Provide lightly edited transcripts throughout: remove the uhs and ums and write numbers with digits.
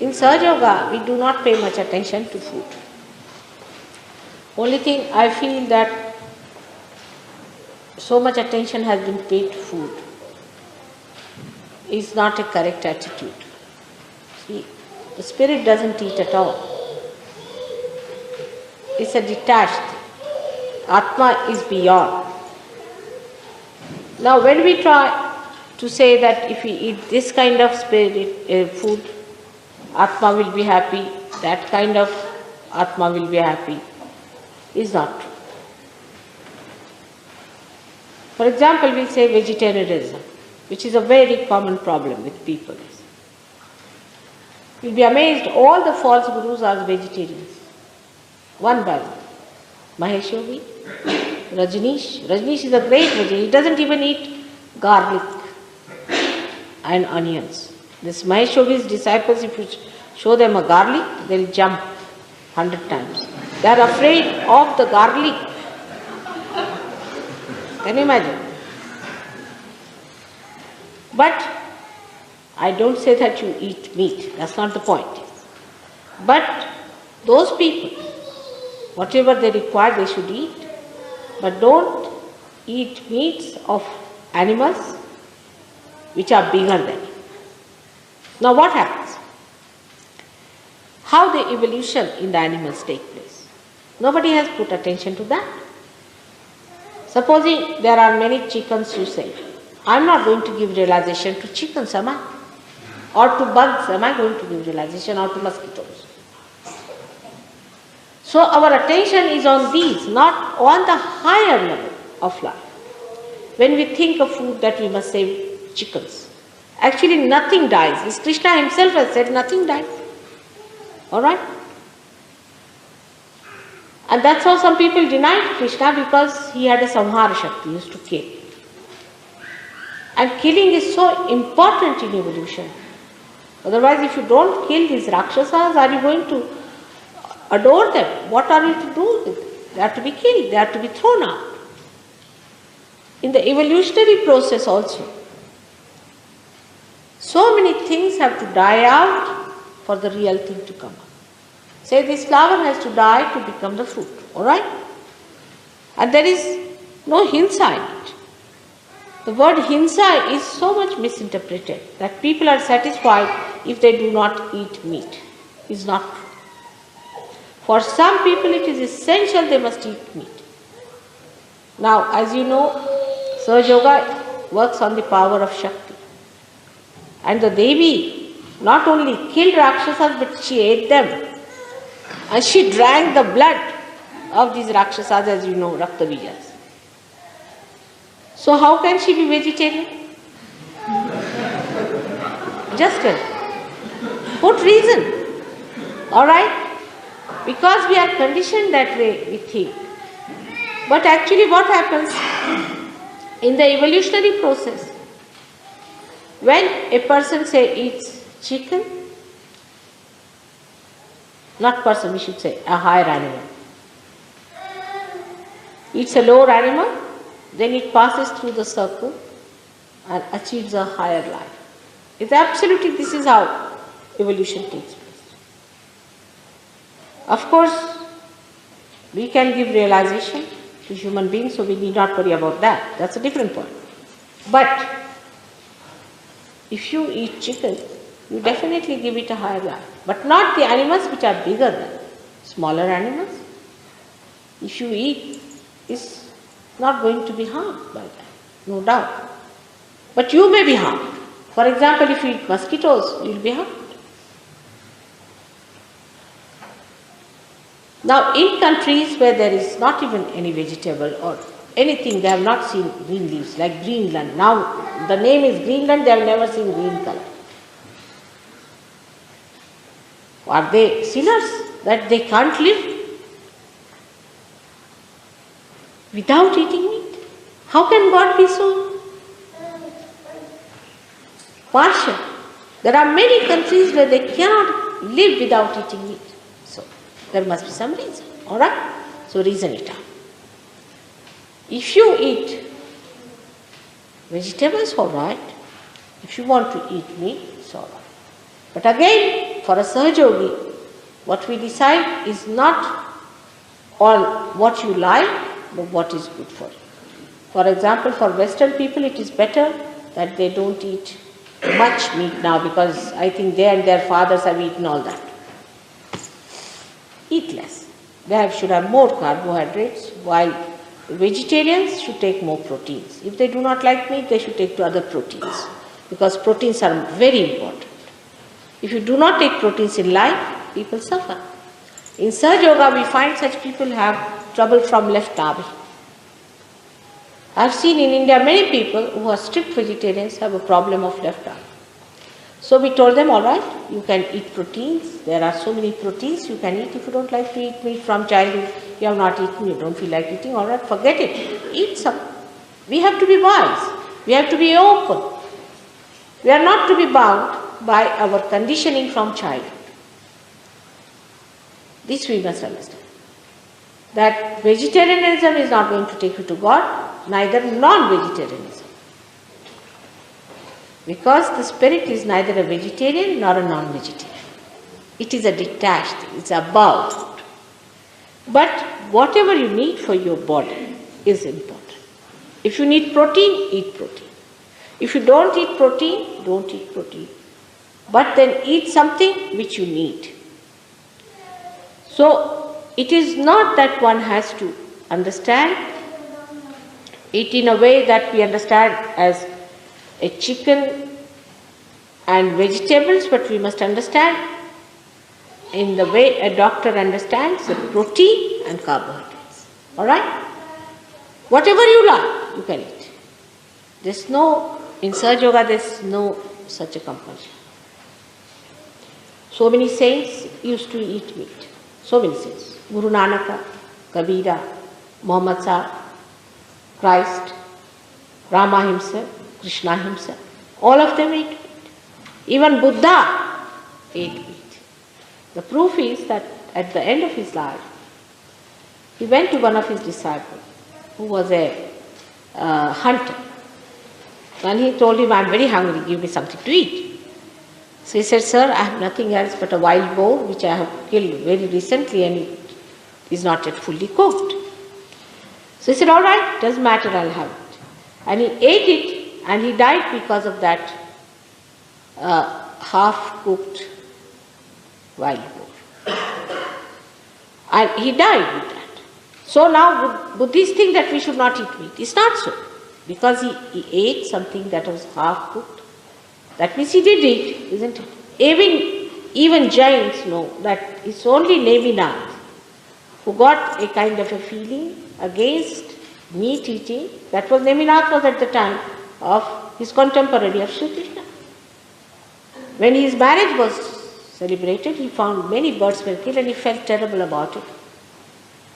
In Sahaja Yoga, we do not pay much attention to food. Only thing I feel that so much attention has been paid to food is not a correct attitude. See, the spirit doesn't eat at all. It's a detached thing. Atma is beyond. Now when we try to say that if we eat this kind of food, Atma will be happy, that kind of Atma will be happy, is not true. For example, we'll say vegetarianism, which is a very common problem with people. You'll be amazed, all the false gurus are vegetarians. One by one. Mahesh Yogi, Rajneesh. Rajneesh is a great vegetarian. He doesn't even eat garlic and onions. This Mahesh Yogi's disciples, if you show them a garlic, they'll jump 100 times. They are afraid of the garlic. Can you imagine? But I don't say that you eat meat. That's not the point. But those people, whatever they require, they should eat. But don't eat meats of animals which are bigger than you. Now what happens? How the evolution in the animals take place? Nobody has put attention to that. Supposing there are many chickens, you say, I'm not going to give realization to chickens, am I? Or to bugs, am I going to give realization, or to mosquitoes? So our attention is on these, not on the higher level of life. When we think of food, that we must save chickens. Actually nothing dies. As Krishna himself has said, nothing dies. Alright? And that's how some people denied Krishna, because he had a samhara shakti, he used to kill. And killing is so important in evolution. Otherwise, if you don't kill these Rakshasas, are you going to adore them? What are you to do with them? They are to be killed, they are to be thrown out. In the evolutionary process also, so many things have to die out for the real thing to come up. Say this flower has to die to become the fruit, alright? And there is no hinsa in it. The word hinsa is so much misinterpreted that people are satisfied if they do not eat meat. It's not true. For some people it is essential they must eat meat. Now, as you know, Sahaja Yoga works on the power of Shakti. And the Devi not only killed Rakshasas, but she ate them. And she drank the blood of these Rakshasas, as you know, Raktabijas. So how can she be vegetarian? Just tell. Put reason. Alright? Because we are conditioned that way, we think. But actually what happens in the evolutionary process, when a person say eats chicken, not person, we should say a higher animal, eats a lower animal, then it passes through the circle and achieves a higher life. It's absolutely, this is how evolution takes place. Of course, we can give realization to human beings, so we need not worry about that. That's a different point. But if you eat chicken, you definitely give it a higher life. But not the animals which are bigger than smaller animals. If you eat, it's not going to be harmed by that, no doubt. But you may be harmed. For example, if you eat mosquitoes, you will be harmed. Now, in countries where there is not even any vegetable or anything, they have not seen green leaves, like Greenland. Now, the name is Greenland, they have never seen green color. Are they sinners that they can't live without eating meat? How can God be so partial? There are many countries where they cannot live without eating meat. So, there must be some reason, alright? So, reason it out. If you eat vegetables, alright. If you want to eat meat, it's alright. But again, for a Sahajogi, what we decide is not all what you like, but what is good for you. For example, for Western people, it is better that they don't eat much meat now, because I think they and their fathers have eaten all that. Eat less. They should have more carbohydrates, while vegetarians should take more proteins. If they do not like meat, they should take to other proteins, because proteins are very important. If you do not take proteins in life, people suffer. In Sahaja Yoga, we find such people have trouble from left navi. I have seen in India many people who are strict vegetarians have a problem of left navi. So we told them, all right, you can eat proteins. There are so many proteins you can eat. If you don't like to eat meat from childhood, you have not eaten, you don't feel like eating, all right, forget it. Eat some. We have to be wise. We have to be open. We are not to be bound by our conditioning from childhood. This we must understand. That vegetarianism is not going to take you to God, neither non-vegetarianism. Because the spirit is neither a vegetarian nor a non-vegetarian. It is a detached thing, it's above food. But whatever you need for your body is important. If you need protein, eat protein. If you don't eat protein, don't eat protein. But then eat something which you need. So it is not that one has to understand it in a way that we understand as a chicken and vegetables, but we must understand in the way a doctor understands the protein and carbohydrates. All right? Whatever you like, you can eat. There's no, in Sahaja Yoga, there's no such a compulsion. So many saints used to eat meat. So many saints. Guru Nanaka, Kabira, Muhammad Sahib, Christ, Rama himself, Krishna himself, all of them ate meat. Even Buddha ate meat. The proof is that at the end of his life, he went to one of his disciples, who was a hunter. And he told him, I'm very hungry, give me something to eat. So he said, sir, I have nothing else but a wild boar which I have killed very recently and it is not yet fully cooked. So he said, all right, doesn't matter, I'll have it. And he ate it and he died because of that half-cooked wild boar. And he died with that. So now Buddhists think that we should not eat meat. It's not so. Because he ate something that was half-cooked. That means he did eat, isn't it? Even Jains know that it's only Neminath who got a kind of a feeling against meat eating. That was Neminath was at the time of his contemporary of Sri Krishna. When his marriage was celebrated, he found many birds were killed and he felt terrible about it.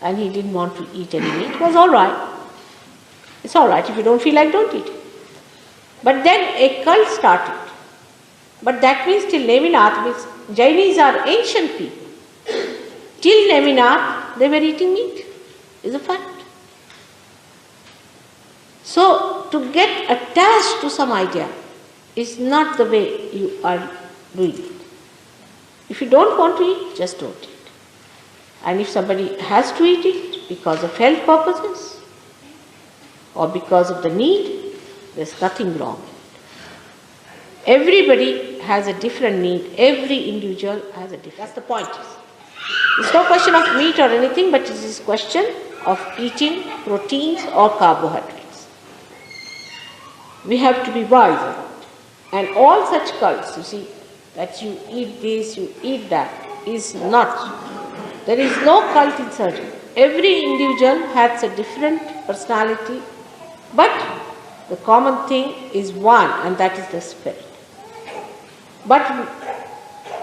And he didn't want to eat any meat. It was all right. It's all right. If you don't feel like, don't eat it. But then a cult started. But that means till Neminath, means Jainis are ancient people. Till Neminath, they were eating meat. Is a fact. So, to get attached to some idea is not the way you are doing it. If you don't want to eat, just don't eat. And if somebody has to eat it because of health purposes or because of the need, there's nothing wrong. Everybody has a different need. Every individual has a different. That's the point. It's no question of meat or anything, but it is a question of eating proteins or carbohydrates. We have to be wise about it. And all such cults, you see, that you eat this, you eat that, is not. There is no cult in surgery. Every individual has a different personality, but the common thing is one, and that is the spirit. But,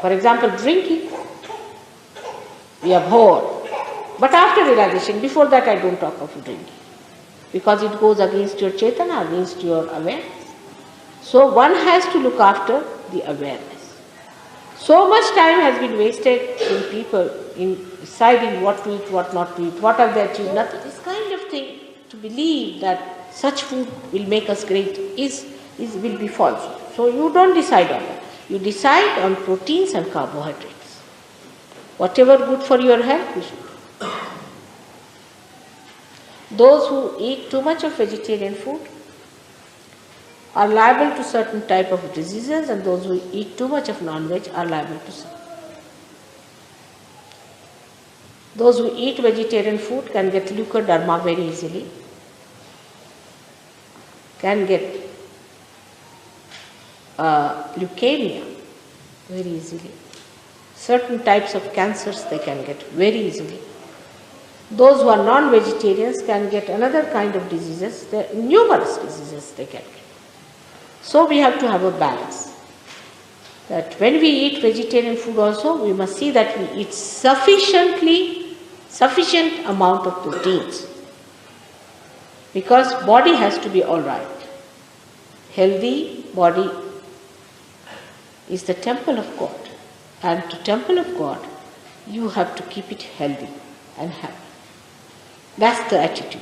for example, drinking, we abhor. But after realization, before that I don't talk of drinking, because it goes against your chetana, against your awareness. So one has to look after the awareness. So much time has been wasted in people in deciding what to eat, what not to eat, what have they achieved, nothing. This kind of thing, to believe that such food will make us great will be false. So you don't decide on that. You decide on proteins and carbohydrates. Whatever good for your health, we should do. Those who eat too much of vegetarian food are liable to certain type of diseases, and those who eat too much of non-veg are liable to some. Those who eat vegetarian food can get leukoderma very easily, can get leukemia very easily. Certain types of cancers they can get very easily. Those who are non-vegetarians can get another kind of diseases, there are numerous diseases they can get. So we have to have a balance. That when we eat vegetarian food also, we must see that we eat sufficient amount of proteins. Because body has to be all right. Healthy body is the temple of God. And to temple of God, you have to keep it healthy and happy. That's the attitude.